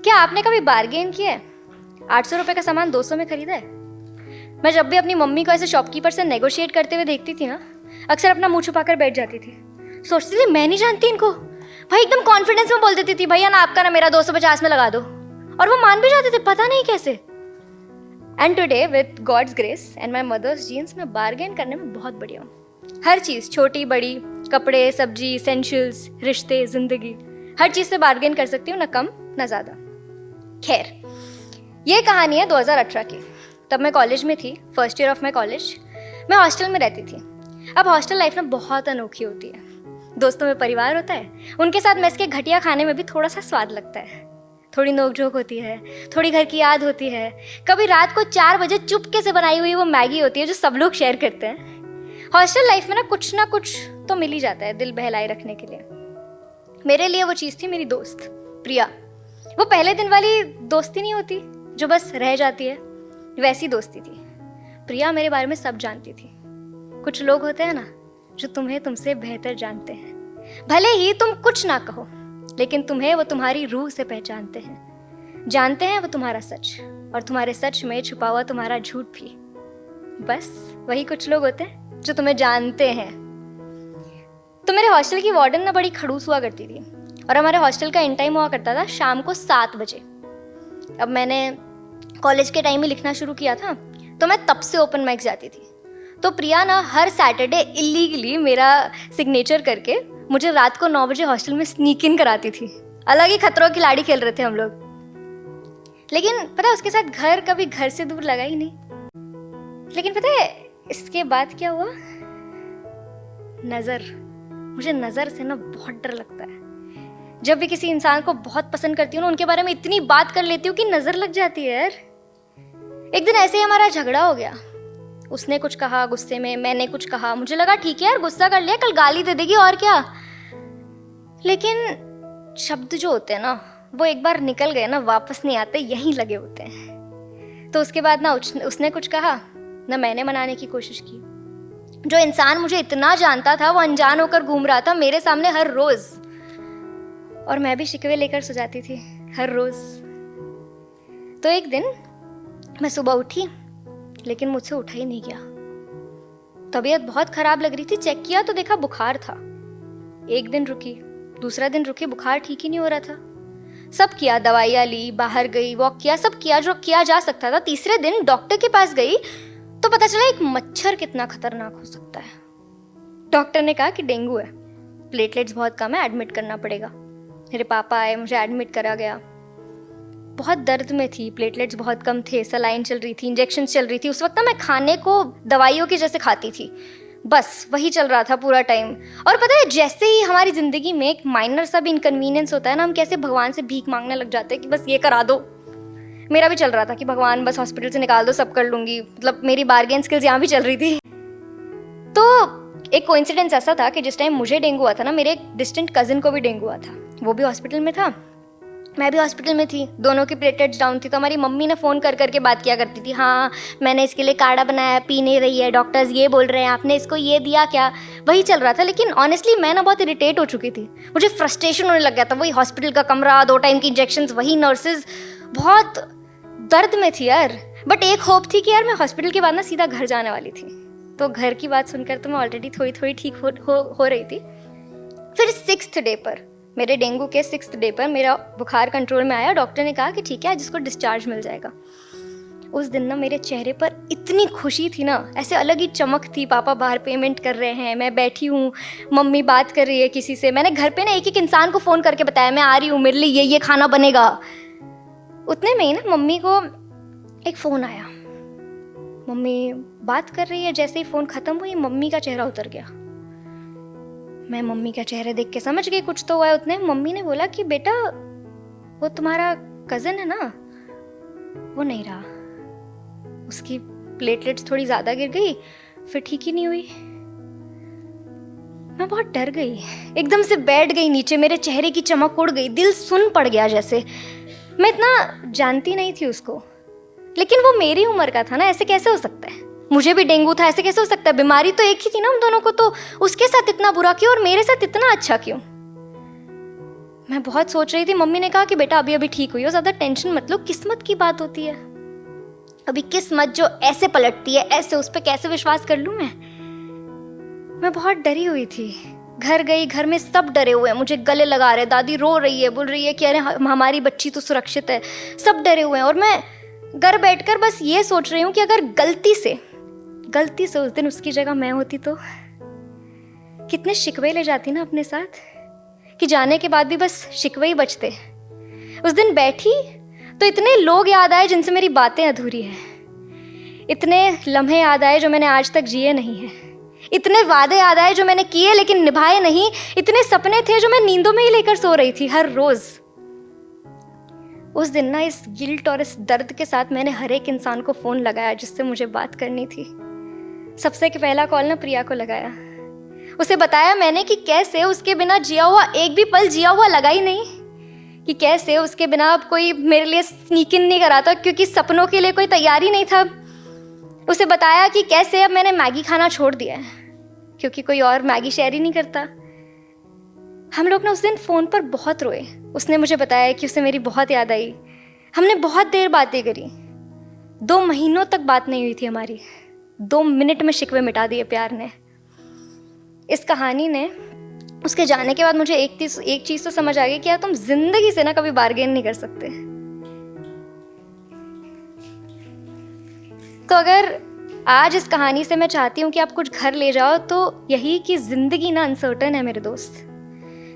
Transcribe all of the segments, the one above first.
क्या आपने कभी बार्गेन किया है? 800 रुपए का सामान 200 में खरीदा है? मैं जब भी अपनी मम्मी को ऐसे शॉपकीपर से नेगोशिएट करते हुए देखती थी ना, अक्सर अपना मुंह छुपाकर बैठ जाती थी। सोचती थी मैं नहीं जानती इनको। भाई एकदम कॉन्फिडेंस में बोल देती थी, भैया ना आपका ना मेरा 250 में लगा दो, और वो मान भी जाते थे, पता नहीं कैसे। And today with God's grace and my mother's genes मैं बार्गेन करने में बहुत बढ़िया हूँ। हर चीज़, छोटी बड़ी, कपड़े, सब्जी, एसेंशियल्स, रिश्ते, जिंदगी, हर चीज़ से बार्गेन कर सकती हूँ, ना कम ना ज़्यादा। खैर, ये कहानी है 2018 की। तब मैं कॉलेज में थी, first year of my college. मैं हॉस्टल में रहती थी। अब हॉस्टल लाइफ ना बहुत अनोखी होती है। दोस्तों में परिवार होता है, उनके साथ मेस के घटिया खाने में भी थोड़ा सा स्वाद लगता है। थोड़ी नोक-झोंक होती है, थोड़ी घर की याद होती है। कभी रात को 4 बजे चुपके से बनाई हुई वो मैगी होती है जो सब लोग शेयर करते हैं। हॉस्टल लाइफ में ना कुछ तो मिल ही जाता है दिल बहलाए रखने के लिए। मेरे लिए वो चीज़ थी मेरी दोस्त प्रिया। वो पहले दिन वाली दोस्ती नहीं होती जो बस रह जाती है, वैसी दोस्ती थी। प्रिया मेरे बारे में सब जानती थी। कुछ लोग होते हैं ना जो तुम्हें तुमसे बेहतर जानते हैं। भले ही तुम कुछ ना कहो, लेकिन तुम्हें वो तुम्हारी रूह से पहचानते हैं। जानते हैं वो तुम्हारा सच, और तुम्हारे सच में छुपा हुआ तुम्हारा झूठ भी। बस वही कुछ लोग होते हैं जो तुम्हें जानते हैं। तो मेरे हॉस्टल की वार्डन ना बड़ी खड़ूस हुआ करती थी, और हमारे हॉस्टल का इन टाइम हुआ करता था शाम को 7 बजे। अब मैंने कॉलेज के टाइम में लिखना शुरू किया था, तो मैं तब से ओपन माइक जाती थी। तो प्रिया ना हर सैटरडे इलीगली मेरा सिग्नेचर करके मुझे रात को 9 बजे हॉस्टल में स्नीक इन कराती थी। अलग ही खतरों की लाड़ी खेल रहे थे हम लोग। लेकिन पता है, उसके साथ घर कभी घर से दूर लगा ही नहीं। लेकिन पता है इसके बाद क्या हुआ? नज़र। मुझे नज़र से ना बहुत डर लगता है। जब भी किसी इंसान को बहुत पसंद करती हूँ ना, उनके बारे में इतनी बात कर लेती हूँ कि नज़र लग जाती है यार। एक दिन ऐसे ही हमारा झगड़ा हो गया। उसने कुछ कहा गुस्से में, मैंने कुछ कहा। मुझे लगा ठीक है यार, गुस्सा कर लिया, कल गाली दे देगी और क्या। लेकिन शब्द जो होते हैं ना, वो एक बार निकल गए ना वापस नहीं आते, यहीं लगे होते हैं। तो उसके बाद ना उसने कुछ कहा ना मैंने मनाने की कोशिश की। जो इंसान मुझे इतना जानता था वो अनजान होकर घूम रहा था मेरे सामने हर रोज, और मैं भी शिकवे लेकर सो जाती थी हर रोज। तो एक दिन मैं सुबह उठी, लेकिन मुझसे उठा ही नहीं गया। तबीयत बहुत खराब लग रही थी। चेक किया तो देखा बुखार था। एक दिन रुकी, दूसरा दिन रुकी, बुखार ठीक ही नहीं हो रहा था। सब किया, दवाइयाँ ली, बाहर गई, वॉक किया, सब किया जो किया जा सकता था। तीसरे दिन डॉक्टर के पास गई तो पता चला एक मच्छर कितना खतरनाक हो सकता है। डॉक्टर ने कहा कि डेंगू है, प्लेटलेट्स बहुत कम है, एडमिट करना पड़ेगा। मेरे पापा आए, मुझे एडमिट करा गया। बहुत दर्द में थी, प्लेटलेट्स बहुत कम थे, सलाइन चल रही थी, इंजेक्शन चल रही थी। उस वक्त ना मैं खाने को दवाइयों की जैसे खाती थी, बस वही चल रहा था पूरा टाइम। और पता है जैसे ही हमारी ज़िंदगी में एक माइनर सा भी इनकन्वीनियंस होता है ना, हम कैसे भगवान से भीख मांगने लग जाते हैं कि बस ये करा दो। मेरा भी चल रहा था कि भगवान बस हॉस्पिटल से निकाल दो, सब कर लूँगी। मतलब मेरी बार्गेन स्किल्स यहाँ भी चल रही थी। तो एक कोइंसिडेंस ऐसा था कि जिस टाइम मुझे डेंगू हुआ था ना, मेरे एक डिस्टेंट कज़िन को भी डेंगू हुआ था। वो भी हॉस्पिटल में था, मैं भी हॉस्पिटल में थी। दोनों की प्लेटलेट्स डाउन थी। तो हमारी मम्मी ने फ़ोन कर करके बात किया करती थी, हाँ मैंने इसके लिए काढ़ा बनाया, पी नहीं रही है, डॉक्टर्स ये बोल रहे हैं, आपने इसको ये दिया क्या। वही चल रहा था। लेकिन ऑनेस्टली मैं ना बहुत इरिटेट हो चुकी थी। मुझे फ्रस्ट्रेशन होने लग गया था। वही हॉस्पिटल का कमरा, 2 टाइम की इंजेक्शंस, वही नर्सेज, बहुत दर्द में थी यार। बट एक होप थी कि यार मैं हॉस्पिटल के बाद ना सीधा घर जाने वाली थी। तो घर की बात सुनकर तो मैं ऑलरेडी थोड़ी थोड़ी ठीक हो रही थी। फिर 6th डे पर, मेरे डेंगू के 6th डे पर मेरा बुखार कंट्रोल में आया। डॉक्टर ने कहा कि ठीक है आज इसको डिस्चार्ज मिल जाएगा। उस दिन ना मेरे चेहरे पर इतनी खुशी थी ना, ऐसे अलग ही चमक थी। पापा बाहर पेमेंट कर रहे हैं, मैं बैठी हूँ, मम्मी बात कर रही है किसी से। मैंने घर पे ना एक इंसान को फ़ोन करके बताया मैं आ रही हूँ, मेरे लिए ये खाना बनेगा। उतने में ही ना मम्मी को एक फ़ोन आया। मम्मी बात कर रही है, जैसे ही फ़ोन ख़त्म हुई मम्मी का चेहरा उतर गया। मैं मम्मी का चेहरा देख के समझ गई कुछ तो हुआ है। उतने मम्मी ने बोला कि बेटा वो तुम्हारा कज़न है ना, वो नहीं रहा, उसकी प्लेटलेट्स थोड़ी ज़्यादा गिर गई, फिर ठीक ही नहीं हुई। मैं बहुत डर गई, एकदम से बैठ गई नीचे, मेरे चेहरे की चमक उड़ गई, दिल सुन पड़ गया जैसे। मैं इतना जानती नहीं थी उसको, लेकिन वो मेरी उम्र का था ना, ऐसे कैसे हो सकता है। मुझे भी डेंगू था, ऐसे कैसे हो सकता है। बीमारी तो एक ही थी ना हम दोनों को, तो उसके साथ इतना बुरा क्यों और मेरे साथ इतना अच्छा क्यों। मैं बहुत सोच रही थी। मम्मी ने कहा कि बेटा अभी अभी ठीक हुई हो, ज़्यादा टेंशन मत लो, किस्मत की बात होती है। अभी किस्मत जो ऐसे पलटती है, ऐसे उस पर कैसे विश्वास कर लूँ मैं बहुत डरी हुई थी। घर गई, घर में सब डरे हुए हैं, मुझे गले लगा रहे, दादी रो रही है, बोल रही है कि अरे हमारी बच्ची तो सुरक्षित है, सब डरे हुए हैं। और मैं घर बैठकर बस ये सोच रही हूँ कि अगर गलती से उस दिन उसकी जगह मैं होती तो कितने शिकवे ले जाती ना अपने साथ, कि जाने के बाद भी बस शिकवे ही बचते। उस दिन बैठी तो इतने लोग याद आए जिनसे मेरी बातें अधूरी हैं, इतने लम्हे याद आए जो मैंने आज तक जिए नहीं हैं, इतने वादे याद आए जो मैंने किए लेकिन निभाए नहीं, इतने सपने थे जो मैं नींदों में ही लेकर सो रही थी हर रोज। उस दिन ना इस गिल्ट और इस दर्द के साथ मैंने हर एक इंसान को फोन लगाया जिससे मुझे बात करनी थी। सबसे पहला कॉल ना प्रिया को लगाया। उसे बताया मैंने कि कैसे उसके बिना जिया हुआ एक भी पल जिया हुआ लगा ही नहीं, कि कैसे उसके बिना अब कोई मेरे लिए स्नीक इन नहीं कराता, क्योंकि सपनों के लिए कोई तैयारी नहीं था। उसे बताया कि कैसे अब मैंने मैगी खाना छोड़ दिया है क्योंकि कोई और मैगी शेयर ही नहीं करता। हम लोग ना उस दिन फ़ोन पर बहुत रोए। उसने मुझे बताया कि उसे मेरी बहुत याद आई। हमने बहुत देर बातें करी, 2 महीनों तक बात नहीं हुई थी हमारी। 2 मिनट में शिकवे मिटा दिए प्यार ने। इस कहानी ने, उसके जाने के बाद मुझे एक चीज़ तो समझ आ गई कि यार तुम जिंदगी से ना कभी बार्गेन नहीं कर सकते। तो अगर आज इस कहानी से मैं चाहती हूँ कि आप कुछ घर ले जाओ तो यही कि ज़िंदगी ना अनसर्टन है मेरे दोस्त।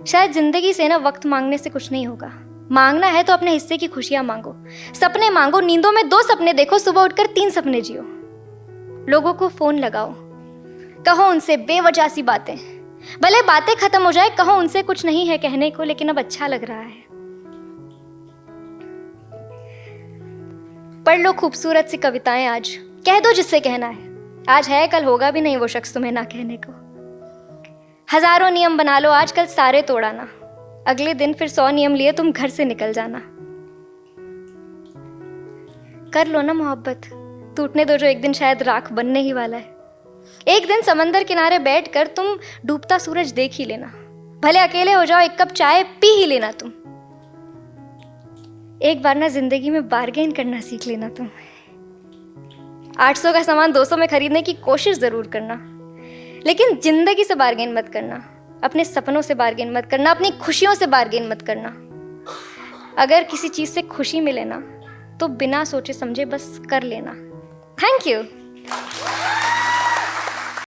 शायद ज़िंदगी से ना वक्त मांगने से कुछ नहीं होगा। मांगना है तो अपने हिस्से की खुशियाँ मांगो, सपने मांगो, नींदों में 2 सपने देखो, सुबह उठकर 3 सपने जियो। लोगों को फ़ोन लगाओ, कहो उनसे बेवजह सी बातें, भले बातें खत्म हो जाए, कहो उनसे कुछ नहीं है कहने को लेकिन अब अच्छा लग रहा है। पढ़ लो खूबसूरत सी कविताएं आज, कह दो जिससे कहना है। आज है कल होगा भी नहीं वो शख्स तुम्हें ना कहने को। हजारों नियम बना लो आज, कल सारे तोड़ाना, अगले दिन फिर 100 नियम लिए तुम घर से निकल जाना। कर लो ना मोहब्बत, टूटने दो जो एक दिन शायद राख बनने ही वाला है। एक दिन समंदर किनारे बैठकर तुम डूबता सूरज देख ही लेना, भले अकेले हो जाओ, 1 कप चाय पी ही लेना तुम। एक बार ना जिंदगी में बार्गेन करना सीख लेना तुम। 800 का सामान 200 में खरीदने की कोशिश जरूर करना, लेकिन जिंदगी से बार्गेन मत करना, अपने सपनों से बार्गेन मत करना, अपनी खुशियों से बार्गेन मत करना। अगर किसी चीज से खुशी मिले ना तो बिना सोचे समझे बस कर लेना। Thank you.